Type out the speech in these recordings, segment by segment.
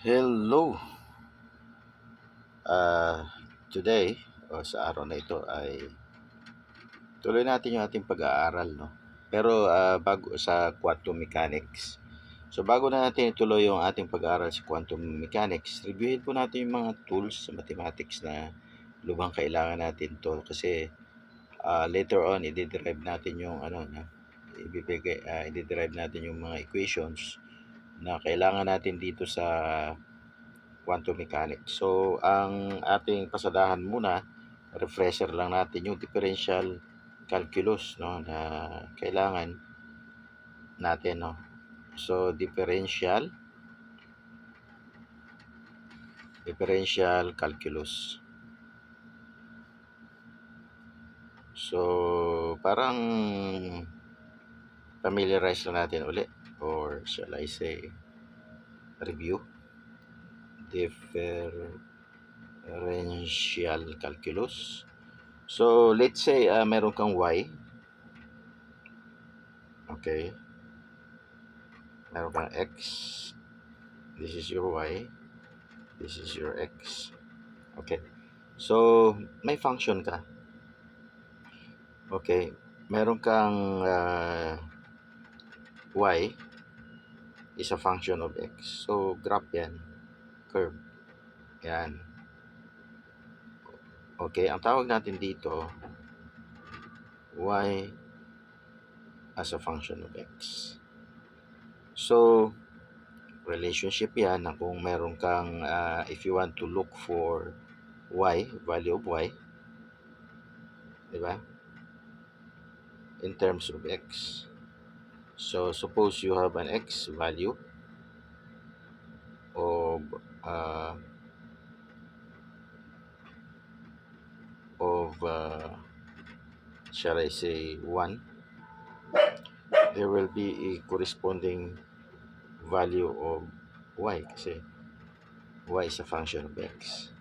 Hello. Ah, Today o sa araw na ito ay tuloy natin yung ating pag-aaral, no? Pero bago sa quantum mechanics. So bago na natin ituloy yung ating pag-aaral sa quantum mechanics, reviewin po natin yung mga tools sa mathematics na lubhang kailangan natin to kasi later on i-derive natin yung i-derive natin yung mga equations na kailangan natin dito sa quantum mechanics. So, ang ating pasadahan muna, refresher lang natin yung differential calculus, no, na kailangan natin, no. So, differential calculus. So, parang familiarize lang natin ulit, or shall I say review differential calculus. So, let's say meron kang y. Okay, meron kang x. This is your y. This is your x. Okay. So, may function ka. Okay. Meron kang y is a function of x. So, graph yan. Curve. Yan. Okay. Ang tawag natin dito, y as a function of x. So, relationship yan na kung meron kang, if you want to look for y, value of y, di ba? In terms of x. So, suppose you have an x value of uh, shall I say 1, there will be a corresponding value of y kasi y is a function of x.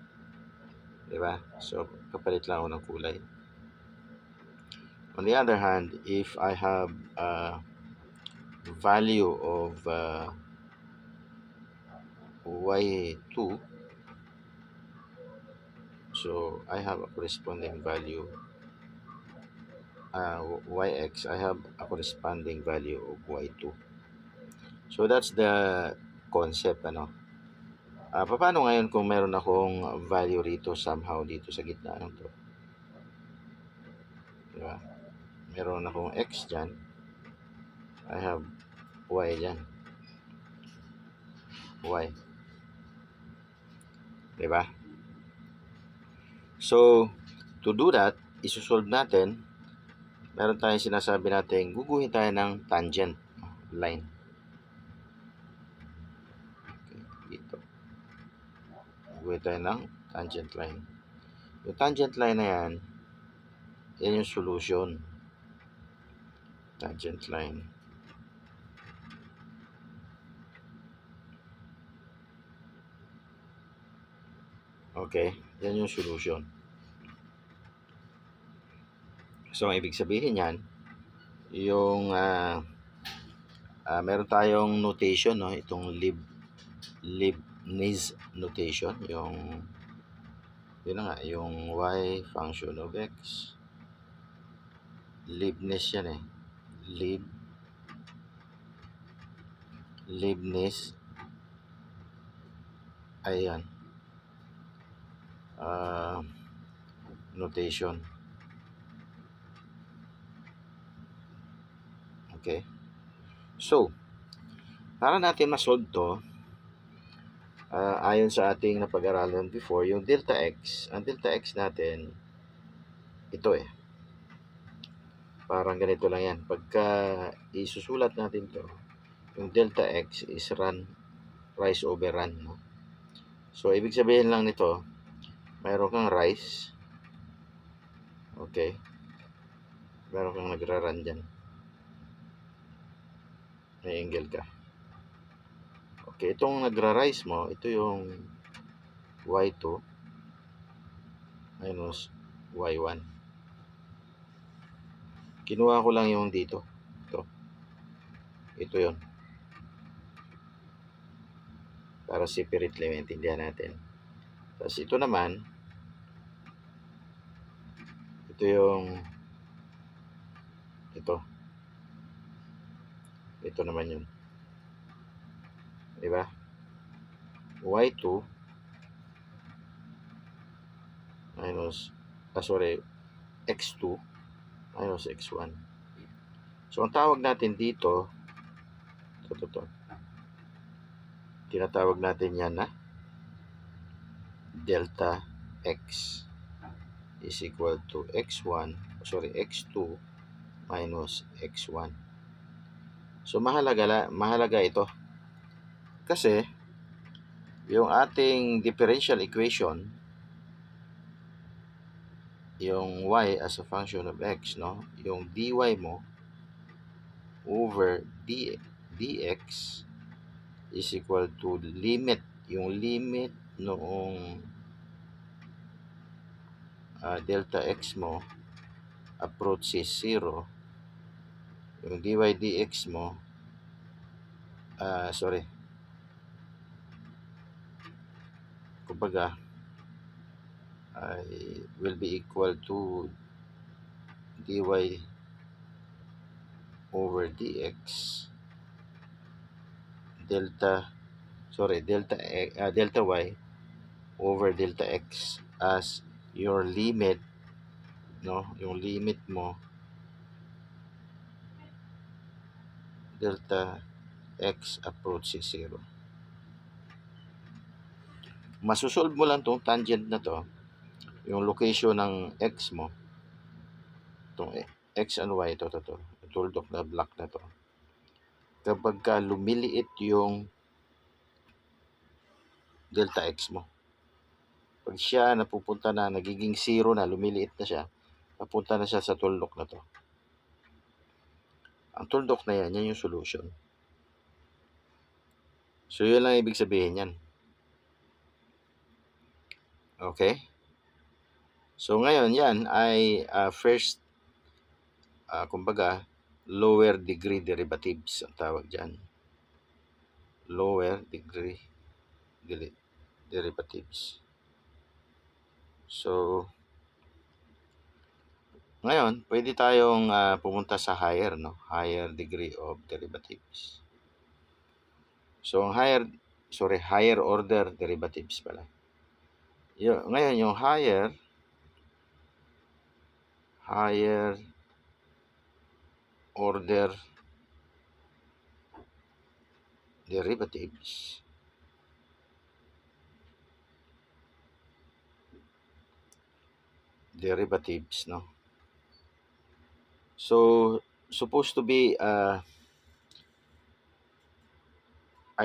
Diba? So, kapalit lang ako ng kulay. On the other hand, if I have a value of y2, so I have a corresponding value yx, I have a corresponding value of y2. So that's the concept, ano. Paano ngayon kung meron akong value rito somehow dito sa gitna ng to? Diba? Meron akong x dyan. I have y dyan. Y. Diba? So, to do that, isusolve natin, meron tayong sinasabi natin, guguhin tayo ng tangent line. Okay, dito. Guguhin tayo ng tangent line. Yung tangent line na yan yung solution. Tangent line. Okay, yan yung solution. So, ang ibig sabihin yan, yung meron tayong notation, no? Itong Leibniz notation, yung yun na nga, yung y function of x. Leibniz yan eh. Leibniz. Ayan. Notation. Okay. So, para natin ma-solve to, ayon sa ating napag-aralan before, yung delta x, ang delta x natin, ito eh. Parang ganito lang yan. Pagka isusulat natin to, yung delta x is rise over run. No? So, ibig sabihin lang nito, mayroon kang rise. Okay. Meron kang nagra-run dyan. May angle ka. Okay, itong nagra-rise mo, ito yung y2 minus y1. Kinuha ko lang yung dito. Ito. Ito yon. para separately maintindihan natin. Tapos ito naman, ito yung ito naman yun, di ba? Y2 minus X2 minus X1. So ang tawag natin dito, ito. Tinatawag natin yan na delta X is equal to X2 minus X1. So mahalaga ito kasi yung ating differential equation, yung y as a function of x, no? Yung dy mo over dx is equal to yung limit noong delta x mo approaches 0, yung dy dx mo kumbaga will be equal to dy over dx delta y over delta x as your limit, no? Yung limit mo delta x approaches 0. Masusolve mo lang tong tangent na to, yung location ng x mo, itong x and y, ito tuldok na block na to. Kapag ka lumiliit yung delta x mo, pag siya napupunta na, nagiging 0 na, lumiliit na siya, napunta na siya sa tuldok na to. Ang tuldok na yan yung solution. So yun lang ibig sabihin yan. Okay? So ngayon yan ay first, kumbaga, lower degree derivatives ang tawag dyan. Lower degree derivatives. So ngayon, pwede tayong pumunta sa higher degree of derivatives. So higher order derivatives pala. Ngayon yung higher order derivatives, no? So supposed to be I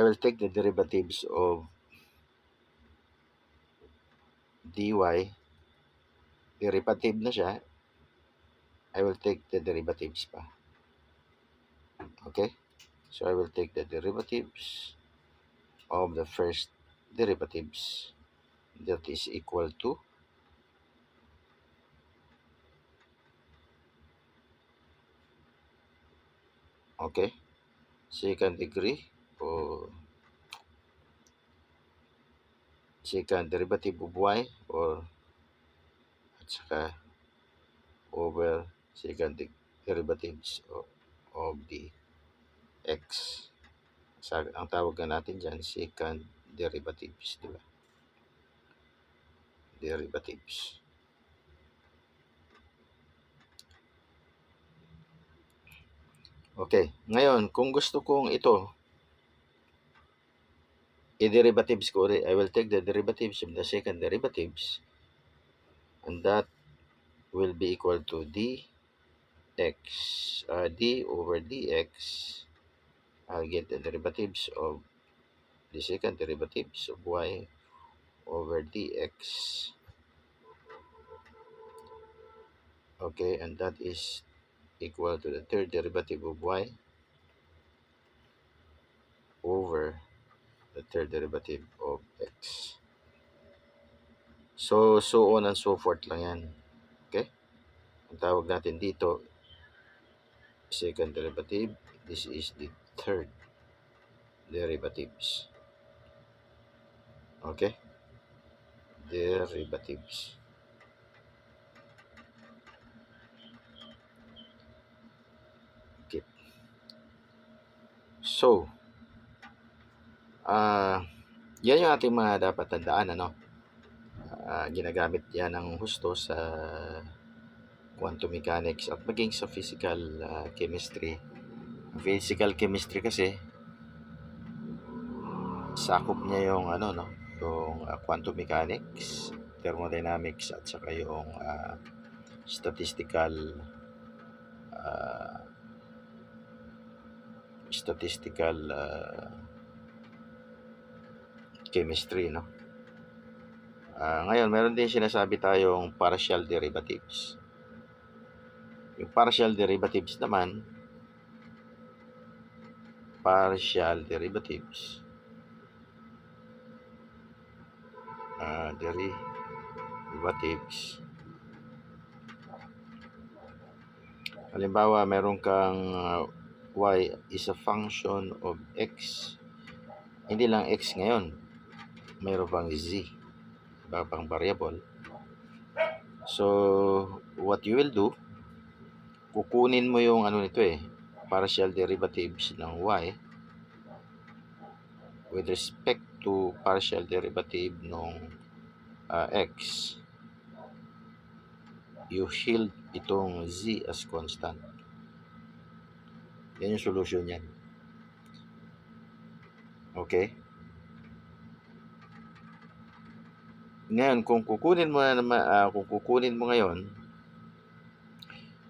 will take the derivatives of dy, derivative na siya, I will take the derivatives pa. Okay? So I will take the derivatives of the first derivatives, that is equal to second degree or second derivative of y at saka over second derivatives of the x. Ang tawag natin dyan, second derivatives, di ba? Derivatives. Okay, ngayon, kung gusto kong ito, i-derivatives ko ulit, I will take the derivatives of the second derivatives, and that will be equal to d over dx. I'll get the derivatives of the second derivatives of y over dx. Okay, and that is equal to the third derivative of y over the third derivative of x. So on and so forth lang yan. Okay? Ang tawag natin dito, second derivative. This is the third derivatives. Okay? Derivatives. Okay. So, yan yung ating mga dapat tandaan, ano? Ginagamit yan ng husto sa quantum mechanics at maging sa physical chemistry. Physical chemistry kasi sakop niya yung ano no, yung quantum mechanics, thermodynamics at saka yung statistical uh, statistical chemistry, no. Ngayon meron din sinasabi tayong partial derivatives. Yung partial derivatives naman, partial derivatives derivatives, halimbawa meron kang y is a function of x, hindi lang x ngayon, mayroon pang z, iba pang variable. So what you will do, kukunin mo yung ano nito partial derivatives ng y with respect to partial derivative ng x. You held itong z as constant. Yan yung solution yan. Okay? Ngayon, kung kukunin mo ngayon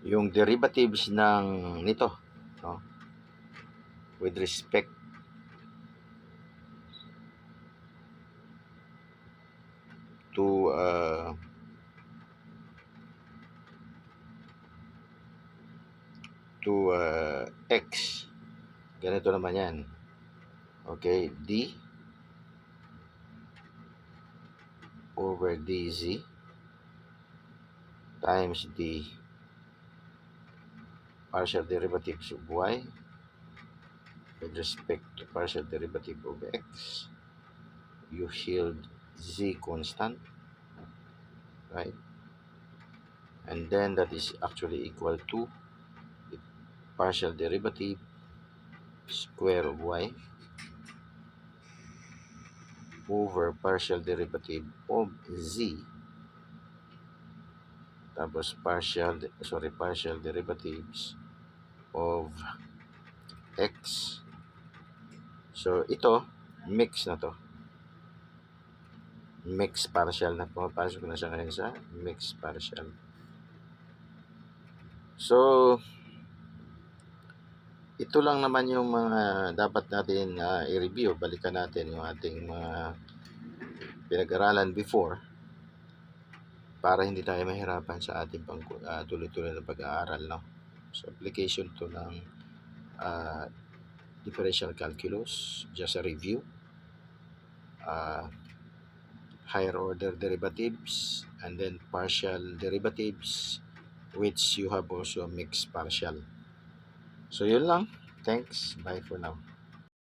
yung derivatives ng nito, no? With respect to x, ganito naman yan. Okay, d over dz times the partial derivatives of y with respect to partial derivative of x. You held z constant, right? And then that is actually equal to the partial derivative square of y over partial derivative of z, tapos partial derivatives of x. So ito, mix na to. Mix partial na. Pumapasok na siya ngayon sa mix partial. So, ito lang naman yung mga dapat natin i-review. Balikan natin yung ating mga pinag-aralan before para hindi tayo mahirapan sa ating tuloy-tuloy na pag-aaral, no? So, application to ng differential calculus, just a review. Higher order derivatives and then partial derivatives, which you have also mixed partial. So yun lang. Thanks. Bye for now.